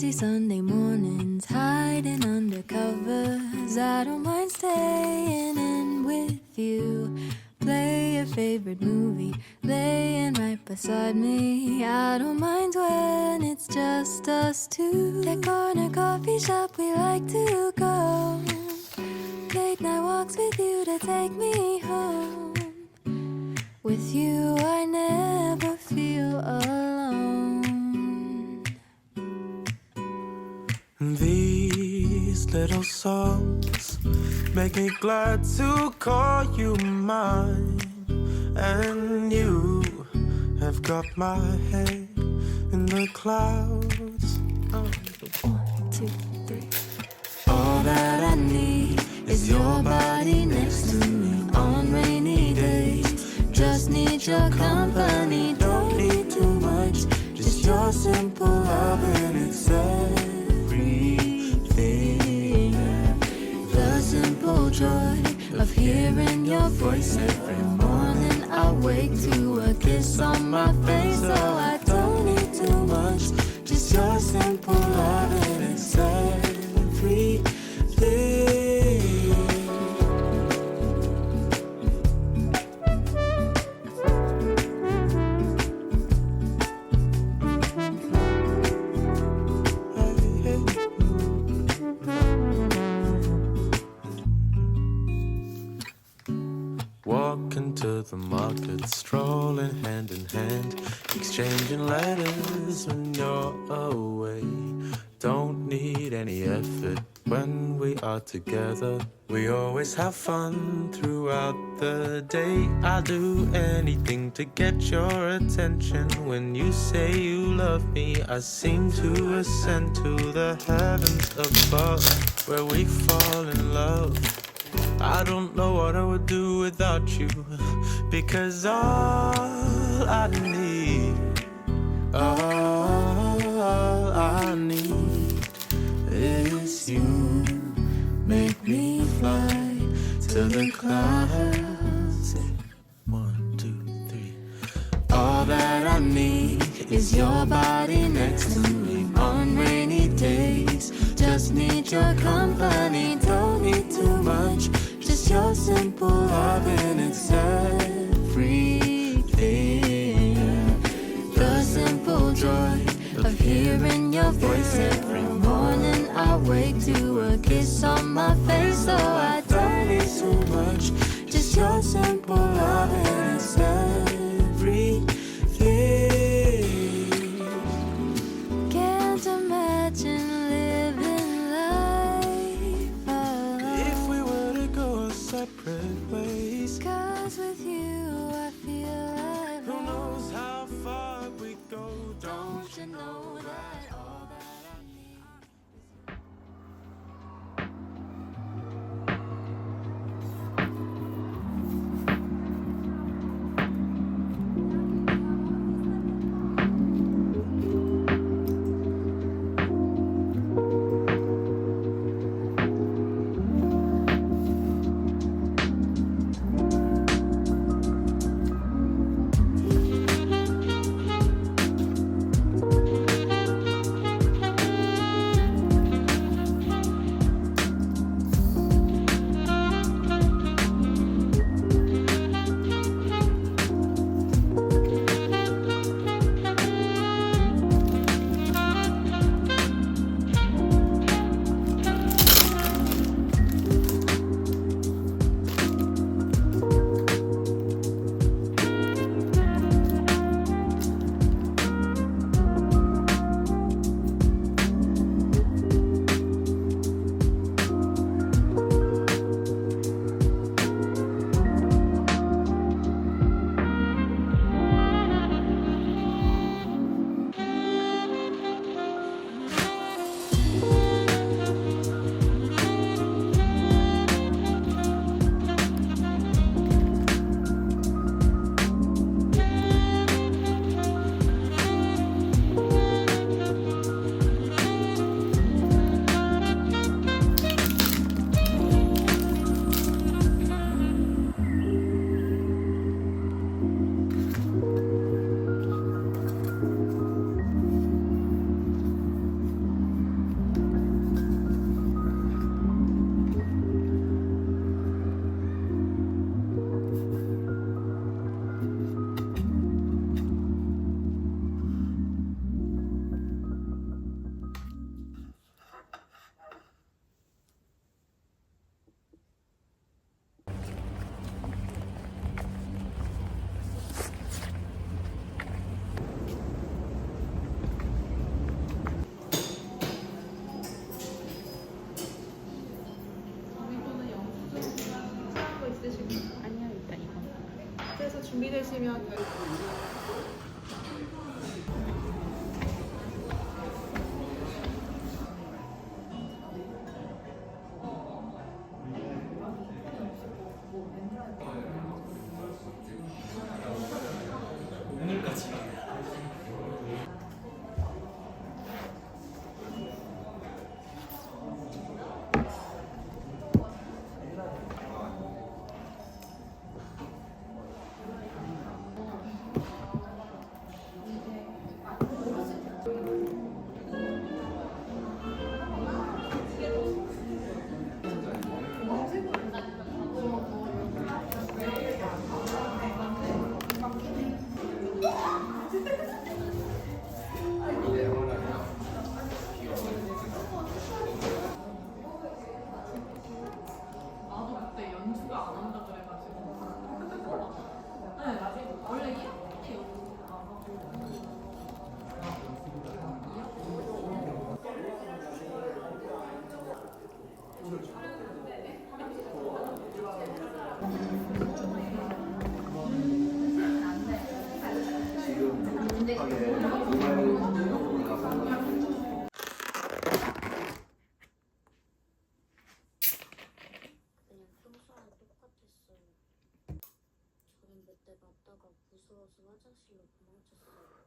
Lazy Sunday mornings, hiding under covers. I don't mind staying in with you. Play your favorite movie, laying right beside me. I don't mind when it's just us two. That corner coffee shop we like to go. Late night walks with you to take me home. With you I never feel alone. These little songs make me glad to call you mine. And you have got my head in the clouds. 1, 2, 3. All that I need is your body next to me on rainy days. Just need your company, don't need too much. Just your simple love and it's everything. The simple joy of hearing your voice every morning. I wake to a kiss on my face, so I don't need too much. Just your simple love and it's everything. Walking to the market, strolling hand in hand, exchanging letters when you're away. Don't need any effort when we are together. We always have fun throughout the day. I'll do anything to get your attention. When you say you love me, I seem to ascend to the heavens above, where we fall in love. I don't know what I would do without you, because all I need is you. Make me fly to the clouds. 1, 2, 3. All that I need is your body next to me on rainy days. Just need your company, don't need too much. Just your simple love and it's everything. The simple joy of hearing your voice every morning. I wake to a kiss on my face, so I don't need too much. Just your simple love and it's everything. Can't imagine living life alone. If we were to go separate ways, 'Cause with you I feel like who knows how far we go? Don't you know that all that I need. 준비되시면 그냥 평소랑 똑같았어요. 저는 몇 대 맞다가 무서워서 화장실로 도망쳤어요.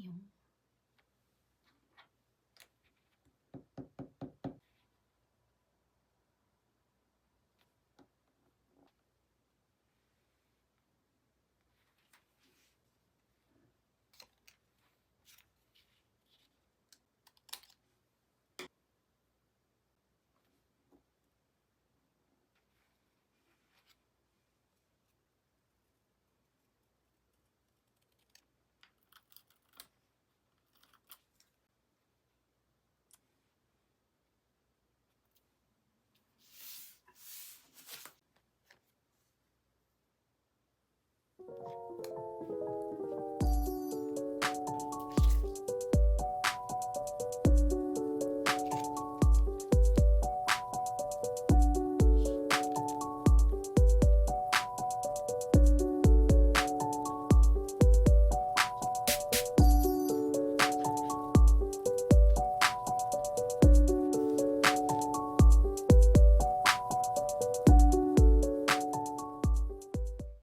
해주세요.